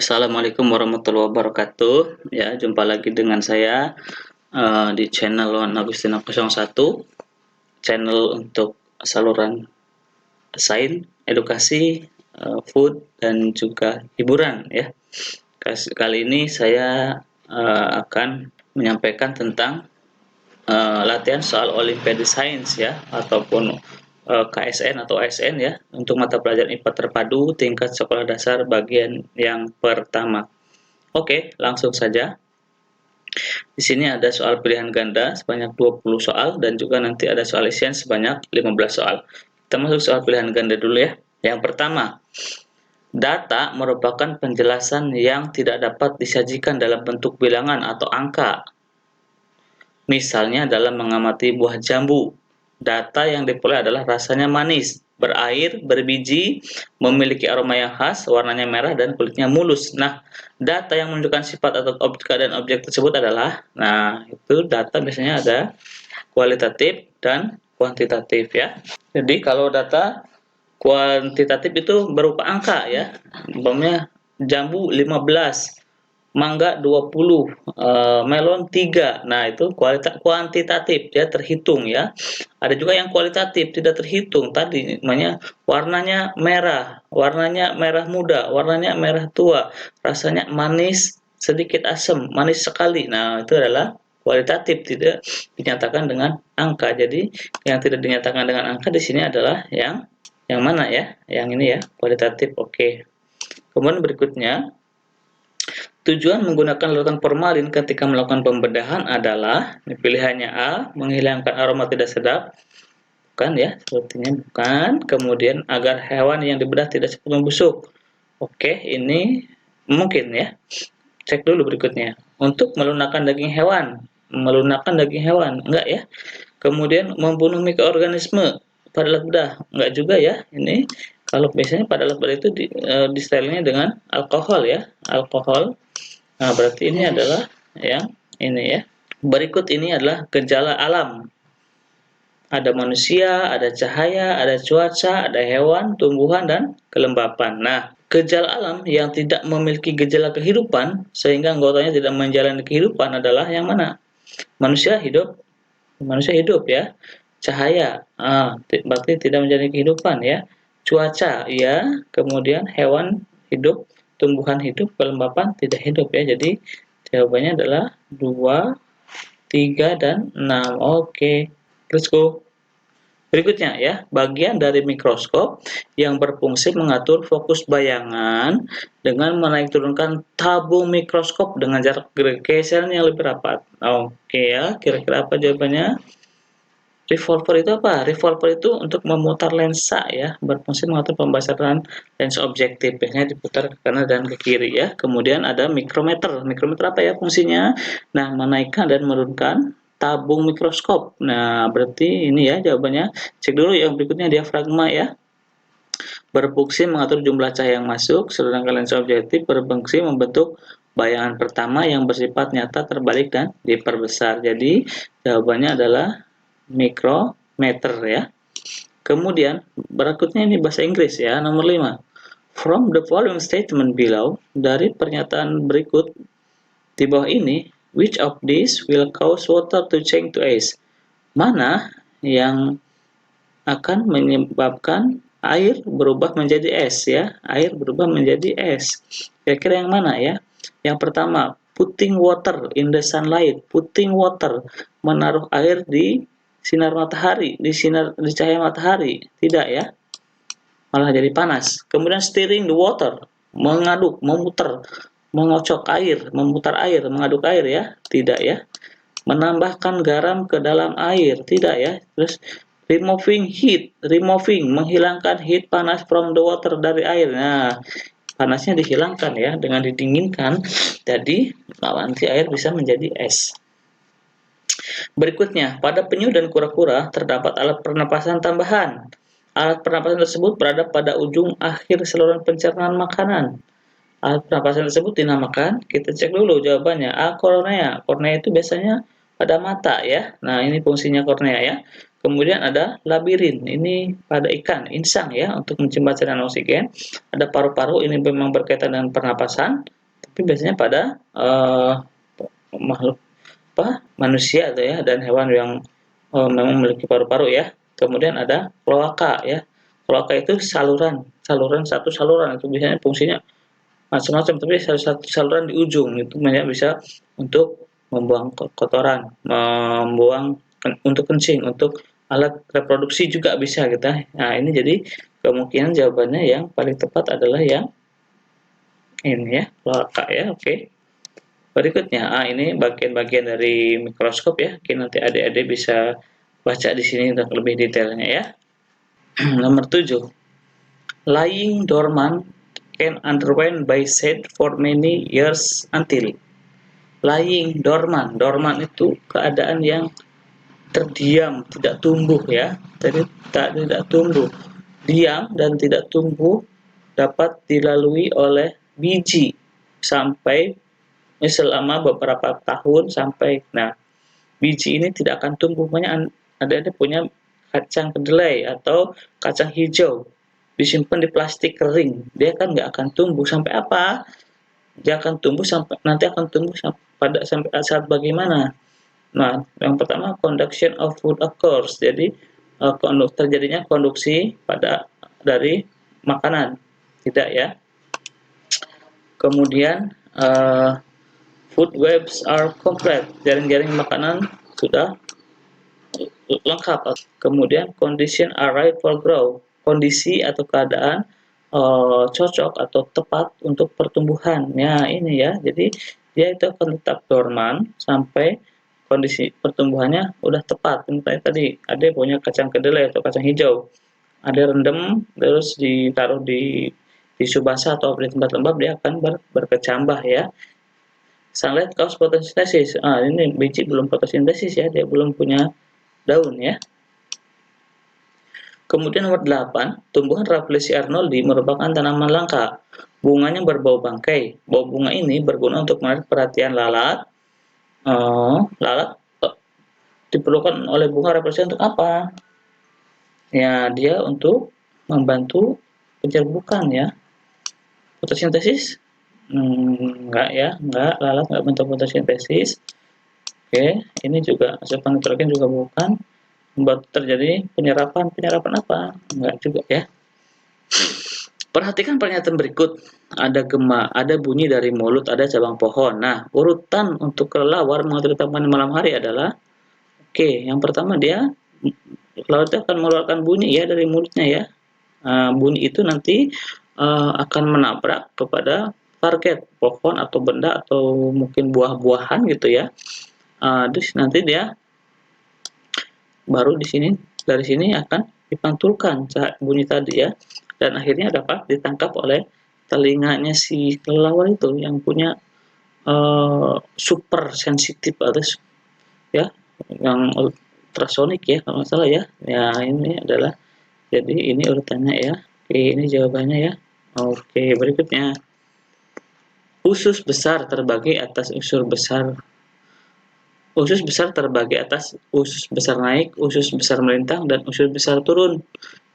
Assalamualaikum warahmatullahi wabarakatuh. Ya, jumpa lagi dengan saya di channel Wan Agustina 01, channel untuk saluran sains, edukasi, food dan juga hiburan ya. Kali ini saya akan menyampaikan tentang latihan soal Olimpiade Sains ya, ataupun KSN atau ASN ya, untuk mata pelajaran IPA terpadu tingkat sekolah dasar bagian yang pertama. Oke, langsung saja. Di sini ada soal pilihan ganda sebanyak 20 soal dan juga nanti ada soal isian sebanyak 15 soal. Kita masuk soal pilihan ganda dulu ya. Yang pertama, data merupakan penjelasan yang tidak dapat disajikan dalam bentuk bilangan atau angka. Misalnya dalam mengamati buah jambu, data yang diperoleh adalah rasanya manis, berair, berbiji, memiliki aroma yang khas, warnanya merah, dan kulitnya mulus. Nah, data yang menunjukkan sifat atau keadaan objek tersebut adalah, nah itu data biasanya ada kualitatif dan kuantitatif ya. Jadi kalau data kuantitatif itu berupa angka ya, umpamanya jambu 15, mangga 20, melon 3. Nah, itu kuantitatif, dia terhitung ya. Ada juga yang kualitatif, tidak terhitung. Tadi namanya warnanya merah muda, warnanya merah tua, rasanya manis, sedikit asam, manis sekali. Nah, itu adalah kualitatif, tidak dinyatakan dengan angka. Jadi, yang tidak dinyatakan dengan angka di sini adalah yang mana ya? Yang ini ya, kualitatif. Oke. Kemudian berikutnya, tujuan menggunakan larutan formalin ketika melakukan pembedahan adalah, pilihannya A, menghilangkan aroma tidak sedap, bukan ya, sepertinya bukan. Kemudian agar hewan yang dibedah tidak cepat membusuk. Oke, ini mungkin ya. Cek dulu berikutnya. Untuk melunakkan daging hewan, enggak ya. Kemudian membunuh mikroorganisme pada alat bedah, enggak juga ya. Ini kalau biasanya pada alat bedah itu di stylenya dengan alkohol ya, alkohol. Nah, berarti ini adalah yang ini ya. Berikut ini adalah gejala alam. Ada manusia, ada cahaya, ada cuaca, ada hewan, tumbuhan, dan kelembapan. Nah, gejala alam yang tidak memiliki gejala kehidupan, sehingga anggotanya tidak menjalani kehidupan adalah yang mana? Manusia hidup ya. Cahaya, berarti tidak menjalani kehidupan ya. Cuaca, ya. Kemudian hewan hidup, tumbuhan hidup, kelembapan tidak hidup ya. Jadi jawabannya adalah 2, 3, dan 6. Oke, let's go. Berikutnya ya, bagian dari mikroskop yang berfungsi mengatur fokus bayangan dengan menaik turunkan tabung mikroskop dengan jarak geser yang lebih rapat. Oke ya, kira-kira apa jawabannya? Revolver itu apa? Revolver itu untuk memutar lensa ya, berfungsi mengatur pembasaran lensa objektif, biasanya diputar ke kanan dan ke kiri ya. Kemudian ada mikrometer. Mikrometer apa ya fungsinya? Nah, menaikkan dan menurunkan tabung mikroskop. Nah, berarti ini ya jawabannya. Cek dulu yang berikutnya, diafragma ya. Berfungsi mengatur jumlah cahaya yang masuk, sedangkan lensa objektif berfungsi membentuk bayangan pertama yang bersifat nyata, terbalik, dan diperbesar. Jadi jawabannya adalah mikrometer ya. Kemudian berikutnya ini bahasa Inggris ya, nomor 5. From the following statement below, dari pernyataan berikut di bawah ini, which of these will cause water to change to ice? Mana yang akan menyebabkan air berubah menjadi es ya? Air berubah menjadi es. Kira-kira yang mana ya? Yang pertama, putting water in the sunlight. Putting water, menaruh air di sinar matahari, di cahaya matahari. Tidak ya, malah jadi panas. Kemudian stirring the water, mengaduk, memutar, mengocok air, memutar air, mengaduk air ya. Tidak ya. Menambahkan garam ke dalam air. Tidak ya. Terus removing heat, menghilangkan heat panas from the water, dari air. Nah, panasnya dihilangkan ya dengan didinginkan. Jadi nanti air bisa menjadi es. Berikutnya, pada penyu dan kura-kura terdapat alat pernapasan tambahan. Alat pernapasan tersebut berada pada ujung akhir saluran pencernaan makanan. Alat pernapasan tersebut dinamakan, kita cek dulu jawabannya. A. Kornea. Kornea itu biasanya pada mata ya. Nah, ini fungsinya kornea ya. Kemudian ada labirin, ini pada ikan, insang ya, untuk menyimpan cadangan oksigen. Ada paru-paru, ini memang berkaitan dengan pernapasan, tapi biasanya pada makhluk manusia atau ya dan hewan yang memang memiliki paru-paru ya. Kemudian ada kloaka ya. Kloaka itu satu saluran itu biasanya fungsinya macam-macam, tapi salah satu saluran di ujung itu banyak bisa untuk membuang kotoran, membuang untuk kencing, untuk alat reproduksi juga bisa kita. Nah, ini jadi kemungkinan jawabannya yang paling tepat adalah yang ini ya, kloaka ya. Oke. Berikutnya, ini bagian-bagian dari mikroskop ya. Mungkin nanti adik-adik bisa baca di sini untuk lebih detailnya ya. Nomor 7. Lying dormant can underwent by set for many years until. Lying dormant. Dormant itu keadaan yang terdiam, tidak tumbuh ya. Jadi tidak tumbuh. Diam dan tidak tumbuh dapat dilalui oleh biji sampai selama beberapa tahun sampai. Nah, biji ini tidak akan tumbuh. Banyak adik-adik punya kacang kedelai atau kacang hijau disimpan di plastik kering, dia kan nggak akan tumbuh sampai apa? Dia akan tumbuh sampai nanti akan tumbuh sampai saat bagaimana? Nah, yang pertama conduction of food occurs. Jadi terjadinya konduksi dari makanan, tidak ya. Kemudian food webs are complete. Jaring-jaring makanan sudah lengkap. Kemudian condition are right for growth. Kondisi atau keadaan cocok atau tepat untuk pertumbuhan. Ya, ini ya. Jadi dia itu akan tetap dorman sampai kondisi pertumbuhannya udah tepat. Misalnya tadi ada punya kacang kedelai atau kacang hijau. Ada rendem terus ditaruh di tisu basah atau di tempat lembab, dia akan berkecambah ya. Sunlight cause photosynthesis. Ini biji belum fotosintesis ya, dia belum punya daun ya. Kemudian nomor 8, tumbuhan Rafflesia arnoldi merupakan tanaman langka. Bunganya berbau bangkai. Bau bunga ini berguna untuk menarik perhatian lalat. Lalat diperlukan oleh bunga Rafflesia untuk apa? Ya, dia untuk membantu penyerbukan ya. Fotosintesis? Enggak ya, enggak. Lalat enggak bentuk fotosintesis. Oke, ini juga asupan nitrogen juga bukan. Membuat terjadi penyerapan apa? Enggak juga ya. Perhatikan pernyataan berikut. Ada gema, ada bunyi dari mulut, ada cabang pohon. Nah, urutan untuk kelelawar mengatur taman malam hari adalah yang pertama dia kelelawar itu akan mengeluarkan bunyi ya dari mulutnya ya. Bunyi itu nanti akan menabrak kepada target pohon atau benda atau mungkin buah-buahan gitu ya. Terus nanti dia baru dari sini akan dipantulkan bunyi tadi ya, dan akhirnya dapat ditangkap oleh telinganya si kelelawar itu yang punya super sensitif atau ya, yang ultrasonik ya kalau nggak salah ya. Ya, ini adalah, jadi ini urutannya ya. Oke, ini jawabannya ya. Oke, berikutnya. Usus besar terbagi atas usus besar. Usus besar terbagi atas usus besar naik, usus besar melintang, dan usus besar turun.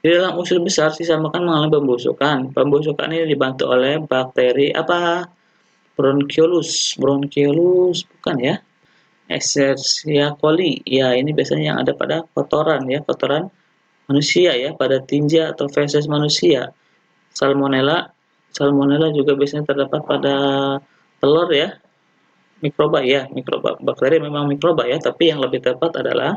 Di dalam usus besar, sisa makan mengalami pembusukan. Pembusukan ini dibantu oleh bakteri apa? Bronchiolus. Bronchiolus bukan ya? Escherichia coli. Ya, ini biasanya yang ada pada kotoran ya, kotoran manusia ya, pada tinja atau feses manusia. Salmonella. Salmonella juga biasanya terdapat pada telur ya. Mikroba ya, mikroba. Bakteri memang mikroba ya, tapi yang lebih tepat adalah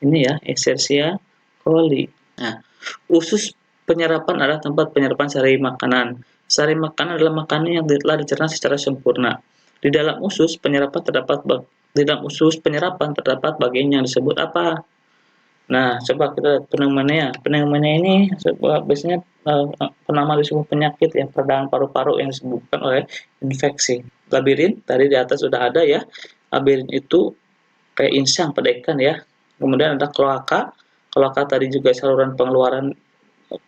ini ya, Escherichia coli. Nah, usus penyerapan adalah tempat penyerapan sari makanan. Sari makanan adalah makanan yang telah dicerna secara sempurna. Di dalam usus penyerapan terdapat bagian yang disebut apa? Nah, coba kita lihat pneumonia. Pneumonia ini biasanya penama di sebuah penyakit yang peradangan paru-paru yang disebabkan oleh infeksi. Labirin tadi di atas sudah ada ya. Labirin itu kayak insang pada ikan ya. Kemudian ada kloaka. Kloaka tadi juga saluran pengeluaran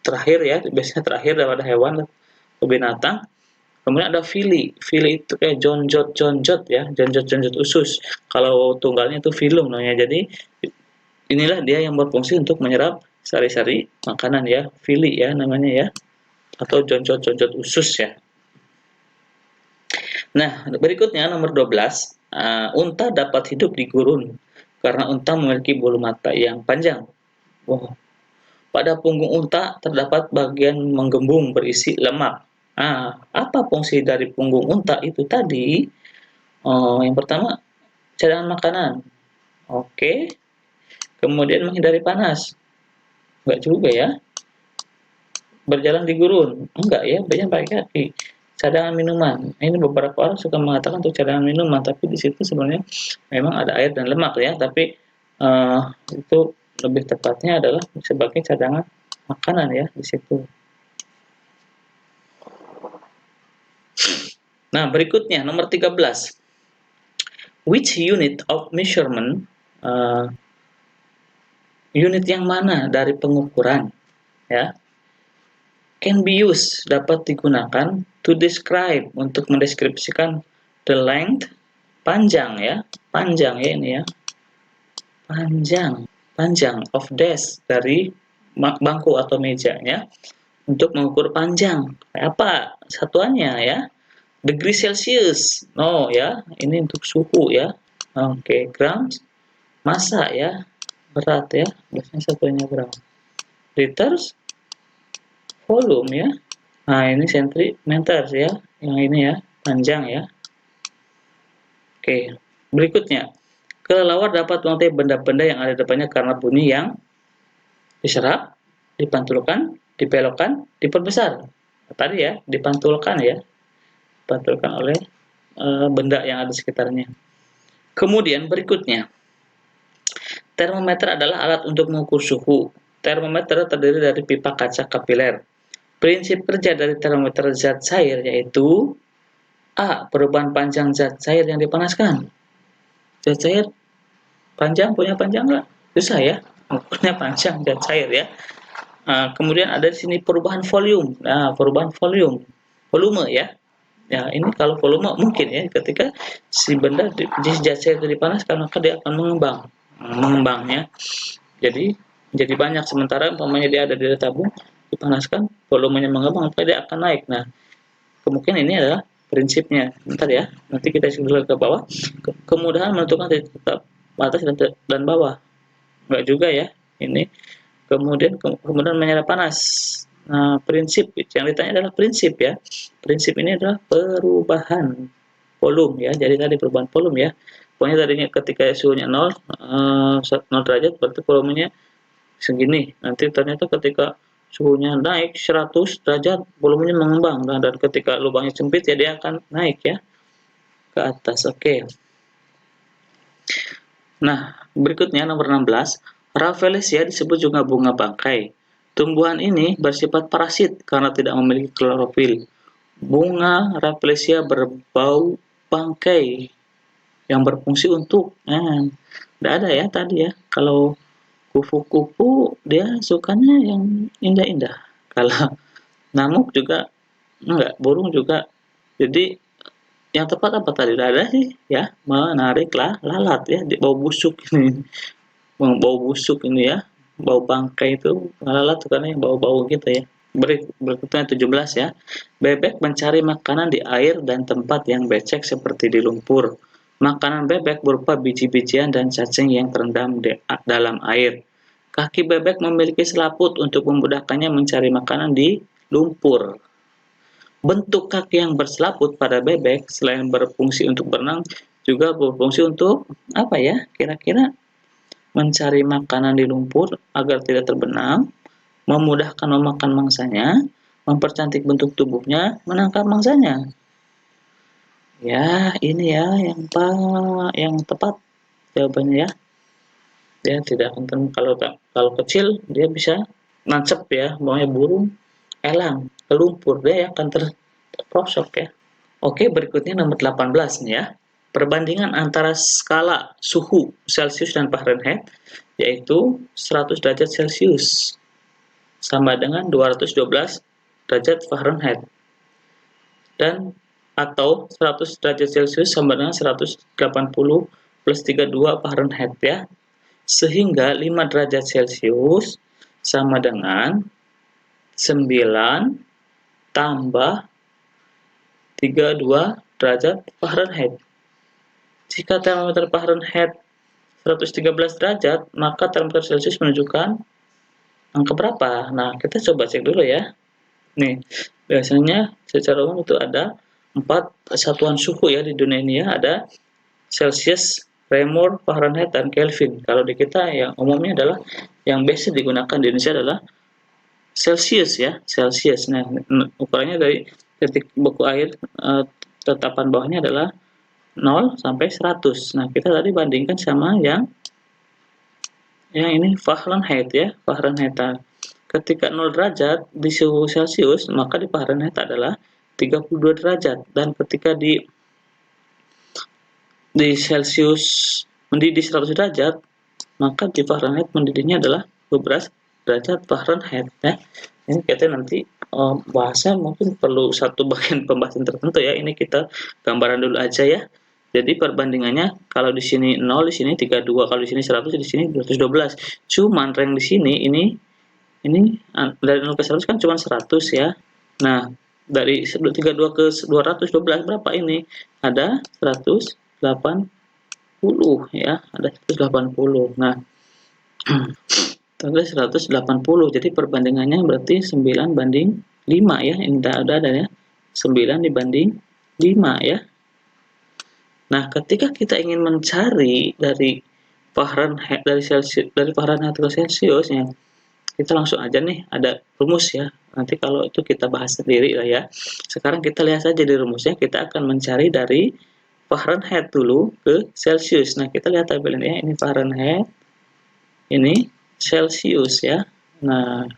terakhir ya, biasanya terakhir daripada hewan atau binatang. Kemudian ada fili. Fili itu kayak jonjot ya, jonjot usus. Kalau tunggalnya itu filum namanya. Jadi inilah dia yang berfungsi untuk menyerap sari-sari makanan ya, villi ya namanya ya, atau jonjot-jonjot usus ya. Nah, berikutnya nomor 12, unta dapat hidup di gurun karena unta memiliki bulu mata yang panjang. Wow. Pada punggung unta terdapat bagian menggembung berisi lemak. Apa fungsi dari punggung unta itu tadi? Yang pertama, cadangan makanan. Oke. Kemudian menghindari panas. Enggak juga ya. Berjalan di gurun. Enggak ya, banyak pakai kaki. Cadangan minuman. Ini beberapa orang suka mengatakan untuk cadangan minuman, tapi di situ sebenarnya memang ada air dan lemak ya, tapi itu lebih tepatnya adalah sebagai cadangan makanan ya di situ. Nah, berikutnya nomor 13. Which unit of measurement, unit yang mana dari pengukuran ya, can be used, dapat digunakan to describe, untuk mendeskripsikan the length, panjang ya, panjang ya ini ya, panjang of desk, dari bangku atau meja ya, untuk mengukur panjang. Apa satuannya ya? Degree Celcius. Oh ya, ini untuk suhu ya. Oke, grams, massa ya, berat ya, biasanya satuannya gram. Liters, volume ya. Nah, ini centimeters ya, yang ini ya, panjang ya. Oke, berikutnya. Kelelawar dapat mengerti benda-benda yang ada di depannya karena bunyi yang diserap, dipantulkan, dibelokkan, diperbesar. Tadi ya, dipantulkan ya, dipantulkan oleh benda yang ada di sekitarnya. Kemudian berikutnya, termometer adalah alat untuk mengukur suhu. Termometer terdiri dari pipa kaca kapiler. Prinsip kerja dari termometer zat cair yaitu A. Perubahan panjang zat cair yang dipanaskan. Zat cair panjang, punya panjang nggak? Susah ya, ukurnya panjang zat cair ya. Kemudian ada di sini perubahan volume. Nah, perubahan volume ya. Ya, ini kalau volume mungkin ya, ketika si benda di zat cair itu dipanaskan, maka dia akan mengembangnya. Jadi banyak, sementara umpamanya dia ada di tabung, dipanaskan, volumenya mengembang, maka dia akan naik. Nah, kemungkinan ini adalah prinsipnya. Bentar ya, nanti kita scroll ke bawah. Kemudahan menentukan titik atas dan bawah. Enggak juga ya, ini. Kemudian menyerap panas. Nah, prinsip yang ditanya adalah prinsip ya. Prinsip ini adalah perubahan volume ya. Jadi tadi perubahan volume ya. Pokoknya tadinya ketika suhunya 0 derajat, berarti volumenya segini. Nanti ternyata ketika suhunya naik 100 derajat, volumenya mengembang. Dan ketika lubangnya sempit ya, dia akan naik ya ke atas. Oke. Nah, berikutnya nomor 16. Rafflesia disebut juga bunga bangkai. Tumbuhan ini bersifat parasit karena tidak memiliki klorofil. Bunga Rafflesia berbau bangkai yang berfungsi untuk, tidak ada ya tadi ya. Kalau kupu-kupu dia sukanya yang indah-indah. Kalau nyamuk juga enggak, burung juga. Jadi yang tepat apa tadi? Tidak ada sih ya, menariklah lalat ya, bau busuk ini. Bau busuk ini ya, bau bangkai itu, lalat itu kan yang bau-bau gitu ya. Berikutnya 17 ya. Bebek mencari makanan di air dan tempat yang becek seperti di lumpur. Makanan bebek berupa biji-bijian dan cacing yang terendam dalam air. Kaki bebek memiliki selaput untuk memudahkannya mencari makanan di lumpur. Bentuk kaki yang berselaput pada bebek selain berfungsi untuk berenang, juga berfungsi untuk apa ya? Kira-kira mencari makanan di lumpur agar tidak terbenam, memudahkan memakan mangsanya, mempercantik bentuk tubuhnya, menangkap mangsanya. Ya, ini ya yang tepat jawabannya ya. Dia tidak akan kalau kecil dia bisa nancep ya, maunya burung, elang, ke lumpur dia akan terprosok ya. Oke, berikutnya nomor 18 nih ya. Perbandingan antara skala suhu Celcius dan Fahrenheit, yaitu 100 derajat Celcius sama dengan 212 derajat Fahrenheit, dan atau 100 derajat Celcius sama dengan 180 plus 32 Fahrenheit ya. Sehingga 5 derajat Celcius sama dengan 9 tambah 32 derajat Fahrenheit. Jika termometer Fahrenheit 113 derajat, maka termometer Celcius menunjukkan angka berapa? Nah, kita coba cek dulu ya. Nih, biasanya secara umum itu ada 4 satuan suhu ya di dunia ini ya, ada Celsius, Reaumur, Fahrenheit, dan Kelvin. Kalau di kita yang umumnya adalah yang biasa digunakan di Indonesia adalah Celsius ya, Celsius. Nah, ukurannya dari titik beku air tetapan bawahnya adalah 0 sampai 100. Nah, kita tadi bandingkan sama yang ini Fahrenheit ya, Fahrenheit. Ketika 0 derajat di suhu Celsius, maka di Fahrenheit adalah 32 derajat. Dan ketika di Celsius mendidih 100 derajat, maka di Fahrenheit mendidihnya adalah 12 derajat Fahrenheit ya. Ini kita nanti bahasa mungkin perlu satu bagian pembahasan tertentu ya. Ini kita gambaran dulu aja ya. Jadi perbandingannya kalau di sini 0, di sini 32, kalau di sini 100, di sini 212. Cuman rank di sini ini dari 0 ke 100 kan cuma 100 ya. Nah, dari 32 ke 212 berapa ini? Ada 180 ya, ada 180. Nah, tadi 180. Jadi perbandingannya berarti 9 banding 5 ya. Ini ada ya. 9 dibanding 5 ya. Nah, ketika kita ingin mencari dari Fahrenheit dari Fahrenheit ke Celsius ya, kita langsung aja nih ada rumus ya. Nanti kalau itu kita bahas sendiri lah ya. Sekarang kita lihat saja di rumusnya, kita akan mencari dari Fahrenheit dulu ke Celsius. Nah, kita lihat tabelnya ya, ini Fahrenheit, ini Celsius ya. Nah,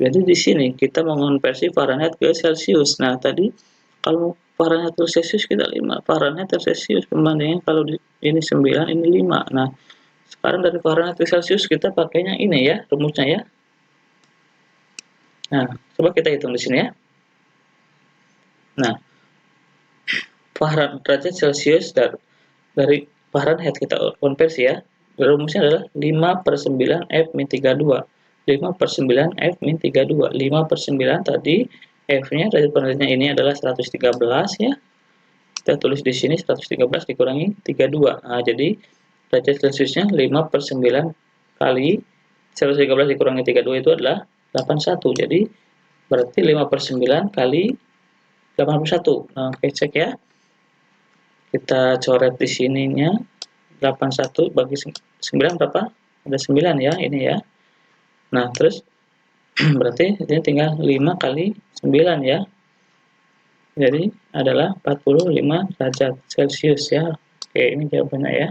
jadi di sini kita mengonversi Fahrenheit ke Celsius. Nah, tadi kalau Fahrenheit ke Celsius kita 5, Fahrenheit ke Celsius perbandingannya kalau ini 9, ini 5. Nah, sekarang dari Fahrenheit ke Celsius kita pakainya ini ya, rumusnya ya. Nah, coba kita hitung di sini ya. Nah, derajat Celsius dari Fahrenheit kita konversi ya. Rumusnya adalah 5/9 F-32. 5/9 F-32. 5/9 tadi F-nya derajat Fahrenheitnya ini adalah 113 ya. Kita tulis di sini 113 dikurangi 32. Nah, jadi derajat Celsiusnya 5/9 kali 113 dikurangi 32 itu adalah 81. Jadi berarti 5/9 kali 81. Nah, oke, cek ya. Kita coret di sininya 81 bagi 9 berapa? Ada 9 ya, ini ya. Nah, terus berarti ini tinggal 5 kali 9 ya. Jadi adalah 45 derajat Celcius ya. Oke, ini jawabannya ya.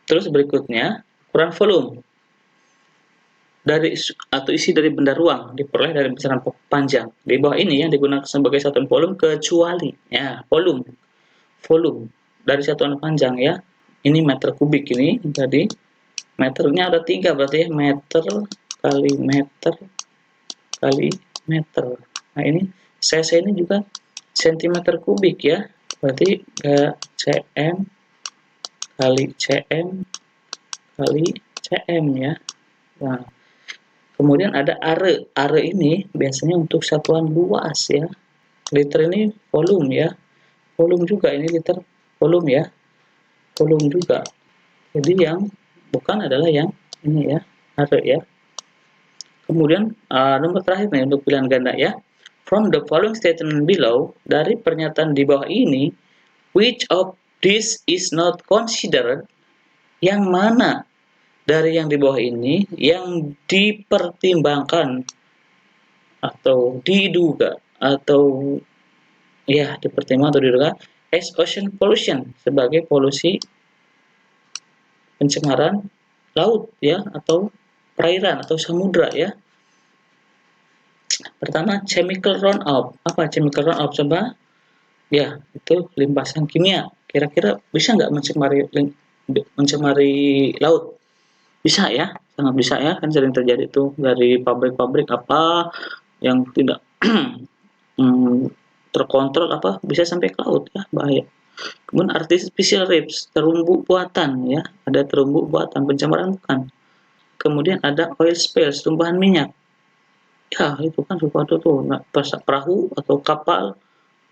Terus berikutnya, ukuran volume dari atau isi dari benda ruang diperoleh dari besaran panjang. Di bawah ini yang digunakan sebagai satuan volume kecuali ya, volume dari satuan panjang ya. Ini meter kubik ini tadi. Meternya ada 3 berarti ya, meter kali meter kali meter. Nah, ini cc ini juga sentimeter kubik ya. Berarti cm kali cm kali cm ya. Nah, kemudian ada are. Are ini biasanya untuk satuan luas ya. Liter ini volume ya. Volume juga ini liter volume ya. Volume juga. Jadi yang bukan adalah yang ini ya, are ya. Kemudian nomor terakhir nih untuk pilihan ganda ya. From the following statement below, dari pernyataan di bawah ini, which of this is not considered? Yang mana dari yang di bawah ini yang dipertimbangkan atau diduga atau ya dipertimbangkan atau diduga as ocean pollution, sebagai polusi pencemaran laut ya, atau perairan atau samudra ya. Pertama, chemical runoff. Apa chemical runoff? Coba ya, itu limpasan kimia. Kira-kira bisa nggak mencemari laut? Bisa ya, sangat bisa ya, kan sering terjadi tuh dari pabrik-pabrik apa yang tidak terkontrol apa bisa sampai ke laut ya, bahaya. Kemudian artificial reefs, terumbu buatan ya, ada terumbu buatan, pencemaran bukan. Kemudian ada oil spills, tumpahan minyak. Ya, itu kan sesuatu tuh, nah, perahu atau kapal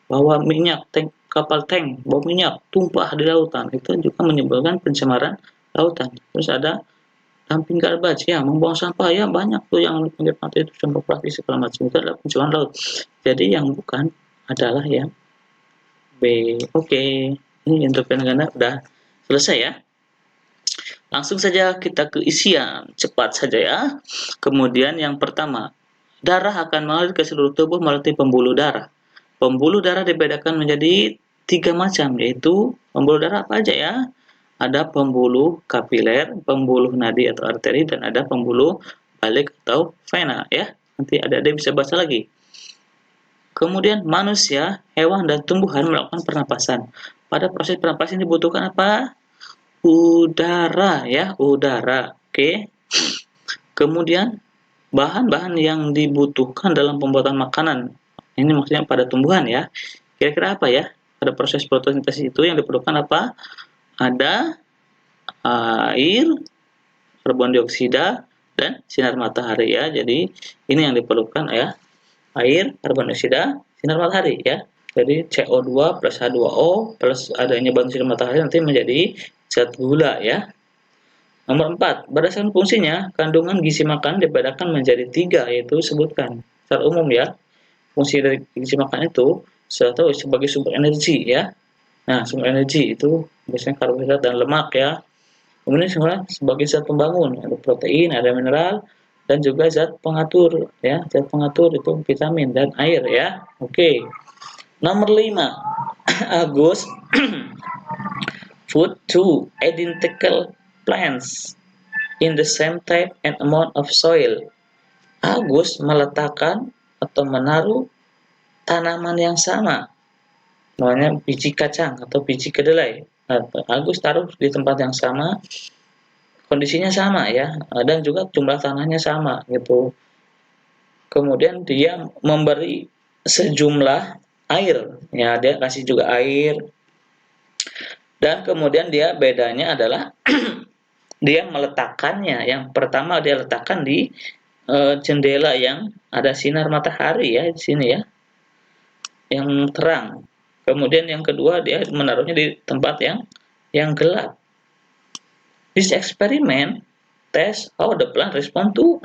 bawa minyak, kapal tank bawa minyak tumpah di lautan, itu juga menyebabkan pencemaran lautan. Terus ada dumping garbage, ya, membuang sampah, ya banyak tuh yang di pinggir pantai itu sampah plastik segala macam, itu adalah pencemaran laut. Jadi yang bukan adalah yang B. Oke, ini untuk penanganan udah selesai ya. Langsung saja kita ke isian, cepat saja ya. Kemudian yang pertama, darah akan mengalir ke seluruh tubuh melalui pembuluh darah. Pembuluh darah dibedakan menjadi 3 macam, yaitu pembuluh darah apa aja ya? Ada pembuluh kapiler, pembuluh nadi atau arteri, dan ada pembuluh balik atau vena ya. Nanti adik-adik bisa baca lagi. Kemudian manusia, hewan, dan tumbuhan melakukan pernapasan. Pada proses pernapasan dibutuhkan apa? Udara ya, udara. Oke. Kemudian bahan-bahan yang dibutuhkan dalam pembuatan makanan. Ini maksudnya pada tumbuhan ya. Kira-kira apa ya? Pada proses fotosintesis itu yang diperlukan apa? Ada air, karbon dioksida, dan sinar matahari ya. Jadi ini yang diperlukan ya. Air, karbon dioksida, sinar matahari ya. Jadi CO2 plus H2O plus adanya bantuan sinar matahari nanti menjadi zat gula ya. Nomor 4, berdasarkan fungsinya, kandungan gizi makan dibedakan menjadi 3, yaitu sebutkan. Secara umum ya, fungsi dari gizi makan itu satu sebagai sumber energi ya. Nah, sumber energi itu biasanya karbohidrat dan lemak ya. Kemudian sebagai zat pembangun, ada protein, ada mineral, dan juga zat pengatur ya. Zat pengatur itu vitamin dan air ya. Oke. Nomor 5, Agus food to identical plants in the same type and amount of soil. Agus meletakkan atau menaruh tanaman yang sama, namanya biji kacang atau biji kedelai. Nah, Agus taruh di tempat yang sama, kondisinya sama ya, dan juga jumlah tanahnya sama gitu. Kemudian dia memberi sejumlah air, ya dia kasih juga air, dan kemudian dia bedanya adalah dia meletakkannya. Yang pertama dia letakkan di jendela yang ada sinar matahari ya di sini ya, yang terang. Kemudian yang kedua dia menaruhnya di tempat yang gelap. This experiment test how the plant respond to.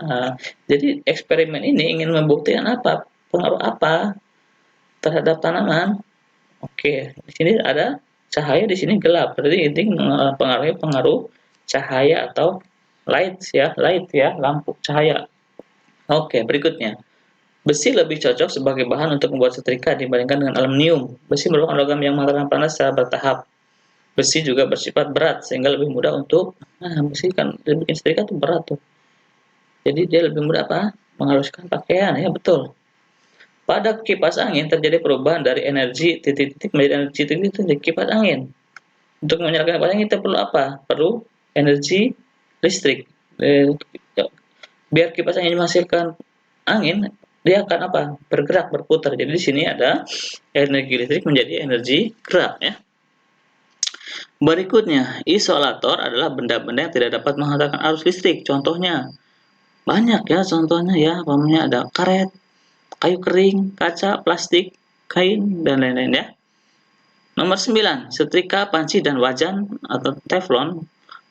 Jadi eksperimen ini ingin membuktikan apa? Pengaruh apa terhadap tanaman? Oke, di sini ada cahaya, di sini gelap. Berarti ini pengaruh cahaya atau light ya, lampu cahaya. Oke, berikutnya. Besi lebih cocok sebagai bahan untuk membuat setrika dibandingkan dengan aluminium. Besi merupakan logam yang menghantarkan panas secara bertahap. Besi juga bersifat berat sehingga lebih mudah untuk besi kan bikin setrika tuh berat tuh. Jadi dia lebih mudah apa? Menghaluskan pakaian ya, betul. Pada kipas angin terjadi perubahan dari energi titik-titik menjadi energi titik-titik di kipas angin. Untuk menyalakan kipas angin kita perlu apa? Perlu energi listrik. Biar kipas angin menghasilkan angin, dia akan apa? Bergerak, berputar. Jadi di sini ada energi listrik menjadi energi gerak ya. Berikutnya, isolator adalah benda-benda yang tidak dapat menghantarkan arus listrik. Contohnya banyak ya, contohnya ya, umpamanya ada karet, kayu kering, kaca, plastik, kain, dan lain-lain ya. Nomor 9, setrika, panci, dan wajan atau teflon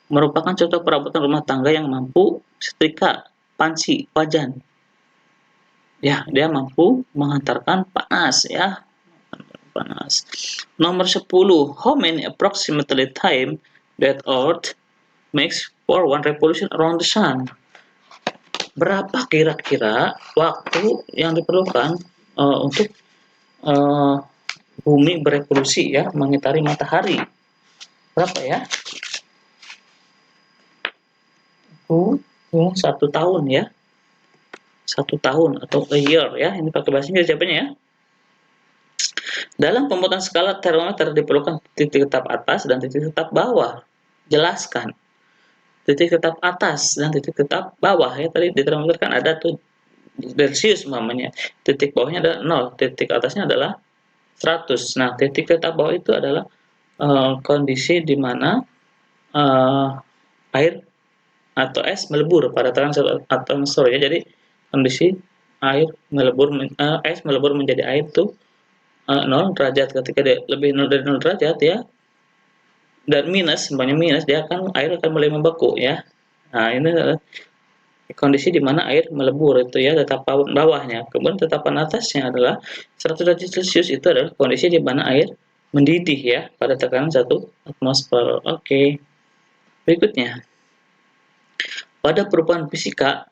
merupakan contoh perabotan rumah tangga yang mampu setrika, panci, wajan. Ya, dia mampu menghantarkan panas ya. Panas. Nomor 10, how many approximately time that Earth makes for one revolution around the sun? Berapa kira-kira waktu yang diperlukan untuk bumi berevolusi ya, mengitari matahari? Berapa ya? Itu 1 tahun ya. 1 tahun atau a year ya. Ini pakai bahasa Inggris jawabannya ya. Dalam pembuatan skala termometer diperlukan titik tetap atas dan titik tetap bawah. Jelaskan. Titik tetap atas dan titik tetap bawah ya. Tadi di termometer kan ada tuh Celsius namanya. Titik bawahnya adalah 0, titik atasnya adalah 100. Nah, titik tetap bawah itu adalah kondisi di mana air atau es melebur pada tekanan atmosfer ya. Jadi kondisi es melebur menjadi air itu 0 derajat. Ketika dia lebih dari 0 derajat ya, dan semuanya minus, air akan mulai membeku ya. Nah, ini adalah kondisi di mana air melebur itu ya, tetapan bawahnya. Kemudian tetapan atasnya adalah 100 derajat Celcius, itu adalah kondisi di mana air mendidih ya pada tekanan 1 atmosfer. Oke. Berikutnya, pada perubahan fisika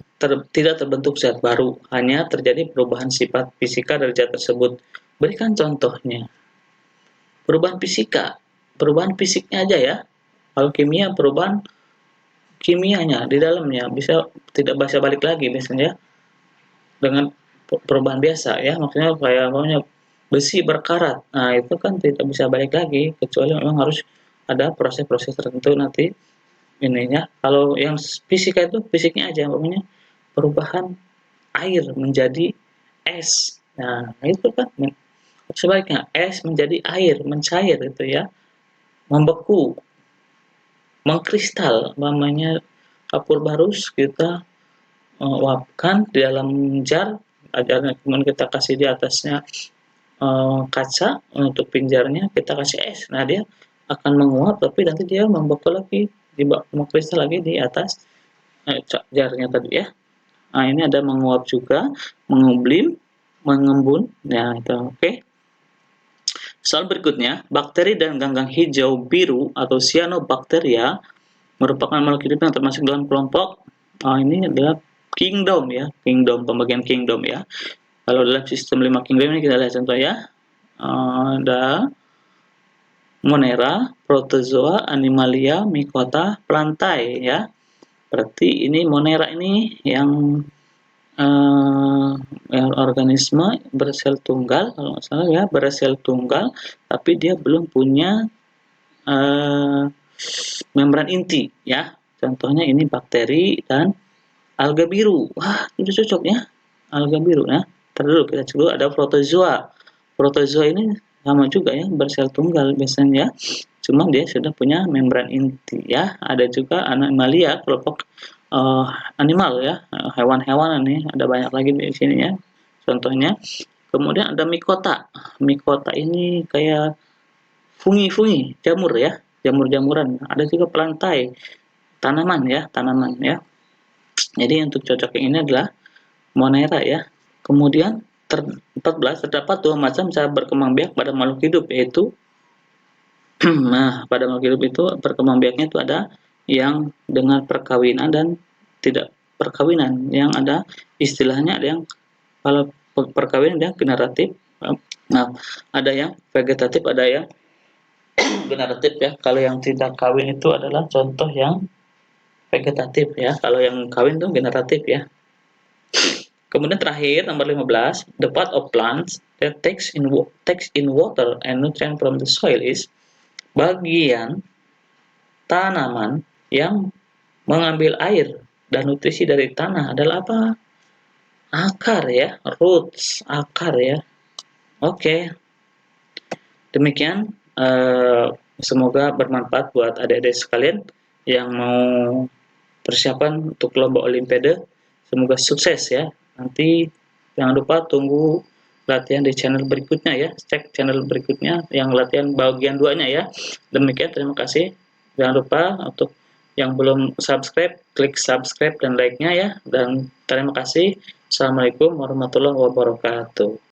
tidak terbentuk zat baru, hanya terjadi perubahan sifat fisika dari zat tersebut. Berikan contohnya. Perubahan fisiknya aja ya. Kalau kimia, perubahan kimianya di dalamnya tidak bisa balik lagi biasanya dengan perubahan biasa ya, maksudnya kayak besi berkarat. Nah, itu kan tidak bisa balik lagi kecuali memang harus ada proses-proses tertentu nanti ininya. Kalau yang fisika itu fisiknya aja, pokoknya perubahan air menjadi es. Nah, itu kan sebaliknya es menjadi air, mencair itu ya, membeku, mengkristal, namanya kapur barus kita uapkan di dalam jar, kemudian kita kasih di atasnya kaca untuk pinjarnya, kita kasih es. Nah, dia akan menguap, tapi nanti dia membeku lagi, mengkristal lagi di atas jarnya tadi ya. Nah, ini ada menguap juga, mengublim, mengembun. Nah, itu oke. Soal berikutnya, bakteri dan ganggang hijau biru atau cyanobacteria merupakan makhluk hidup yang termasuk dalam kelompok ini adalah kingdom ya, pembagian kingdom ya. Kalau dalam sistem 5 kingdom ini kita lihat contoh ya. Ada Monera, Protozoa, Animalia, Mycota, Plantae ya. Berarti ini Monera ini yang organisme bersel tunggal, kalau nggak salah ya, bersel tunggal, tapi dia belum punya membran inti ya. Contohnya ini bakteri dan alga biru. Wah, itu cocok ya, alga biru ya. Dulu kita coba ada protozoa. Protozoa ini sama juga ya, bersel tunggal biasanya, cuma dia sudah punya membran inti ya. Ada juga Animalia, kelompok animal ya, hewan-hewanan nih, ada banyak lagi di sini ya contohnya. Kemudian ada Mycota. Mycota ini kayak fungi jamur ya, jamur-jamuran. Ada juga Plantae, tanaman ya. Jadi untuk cocok yang ini adalah Monera ya. Kemudian 14, terdapat 2 macam cara berkembang biak pada makhluk hidup, yaitu nah, pada makhluk hidup itu berkembang biaknya itu ada yang dengan perkawinan dan tidak perkawinan. Yang ada istilahnya, ada yang kalau perkawinan dia generatif. Nah, ada yang vegetatif, ada yang generatif ya. Kalau yang tidak kawin itu adalah contoh yang vegetatif ya. Kalau yang kawin itu generatif ya. Kemudian terakhir nomor 15, the part of plants that takes in water and nutrient from the soil is, bagian tanaman yang mengambil air dan nutrisi dari tanah adalah apa? Akar ya, roots, akar ya. Oke. Demikian, semoga bermanfaat buat adik-adik sekalian yang mau persiapan untuk lomba olimpiade. Semoga sukses ya. Nanti jangan lupa tunggu latihan di channel berikutnya ya. Cek channel berikutnya yang latihan bagian 2-nya ya. Demikian, terima kasih. Jangan lupa untuk yang belum subscribe, klik subscribe dan like-nya ya. Dan terima kasih. Assalamualaikum warahmatullahi wabarakatuh.